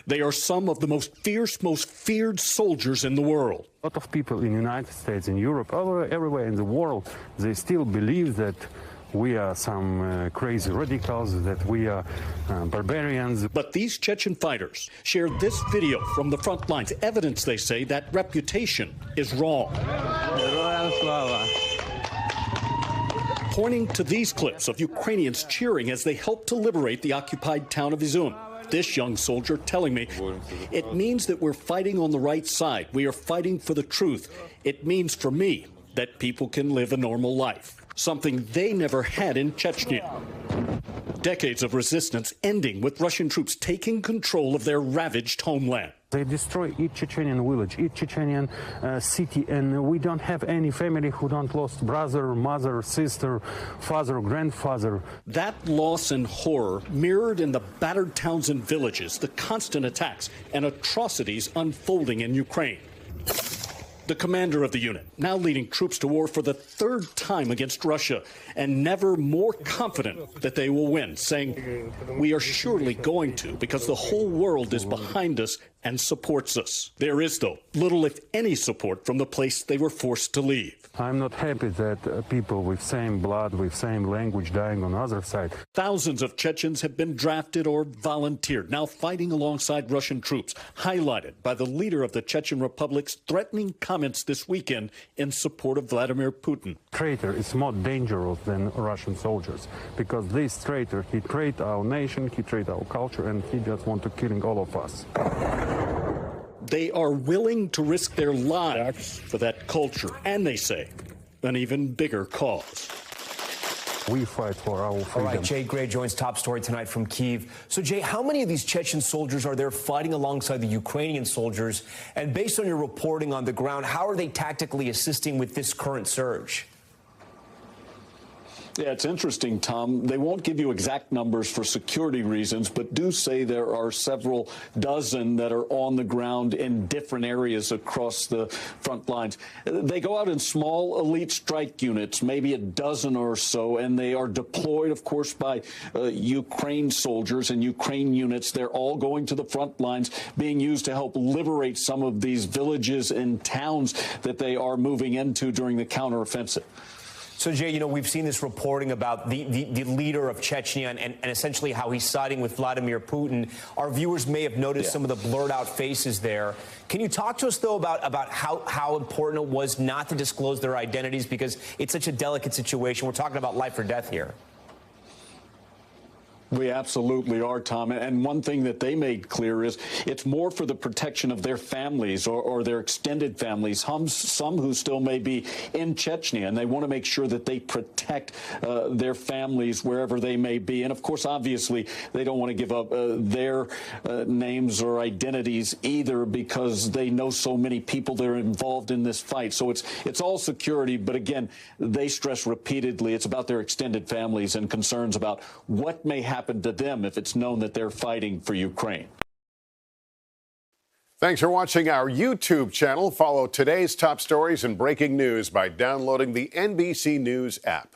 They are some of the most fierce, most feared soldiers in the world. A lot of people in the United States, in Europe, everywhere in the world, they still believe that we are some crazy radicals, that we are barbarians. But these Chechen fighters shared this video from the front lines, evidence, they say, that reputation is wrong. Pointing to these clips of Ukrainians cheering as they help to liberate the occupied town of Izum. This young soldier telling me, it means that we're fighting on the right side. We are fighting for the truth. It means for me that people can live a normal life, something they never had in Chechnya. Decades of resistance ending with Russian troops taking control of their ravaged homeland. They destroy each Chechenian village, each Chechenian city, and we don't have any family who don't lost brother, mother, sister, father, grandfather. That loss and horror mirrored in the battered towns and villages, the constant attacks and atrocities unfolding in Ukraine. The commander of the unit, now leading troops to war for the third time against Russia, and never more confident that they will win, saying, we are surely going to, because the whole world is behind us and supports us. There is, though, little if any support from the place they were forced to leave. I'm not happy that people with same blood, with same language dying on the other side. Thousands of Chechens have been drafted or volunteered, now fighting alongside Russian troops, highlighted by the leader of the Chechen Republic's threatening comments this weekend in support of Vladimir Putin. Traitor is more dangerous than Russian soldiers, because this traitor, he traitor our nation, he traitor our culture, and he just want to killing all of us. They are willing to risk their lives for that culture, and they say, an even bigger cause. We fight for our freedom. All right, Jay Gray joins Top Story tonight from Kyiv. So, Jay, how many of these Chechen soldiers are there fighting alongside the Ukrainian soldiers? And based on your reporting on the ground, how are they tactically assisting with this current surge? Yeah, it's interesting, Tom. They won't give you exact numbers for security reasons, but do say there are several dozen that are on the ground in different areas across the front lines. They go out in small elite strike units, maybe a dozen or so, and they are deployed, of course, by Ukraine soldiers and Ukraine units. They're all going to the front lines, being used to help liberate some of these villages and towns that they are moving into during the counteroffensive. So, Jay, you know, we've seen this reporting about the leader of Chechnya and essentially how he's siding with Vladimir Putin. Our viewers may have noticed some of the blurred out faces there. Can you talk to us, though, about how important it was not to disclose their identities, because it's such a delicate situation? We're talking about life or death here. We absolutely are, Tom. And one thing that they made clear is it's more for the protection of their families or their extended families, some who still may be in Chechnya, and they want to make sure that they protect their families wherever they may be. And, of course, obviously, they don't want to give up their names or identities either, because they know so many people that are involved in this fight. So it's all security. But, again, they stress repeatedly it's about their extended families and concerns about what may happen to them if it's known that they're fighting for Ukraine. Thanks for watching our YouTube channel. Follow today's top stories and breaking news by downloading the NBC News app.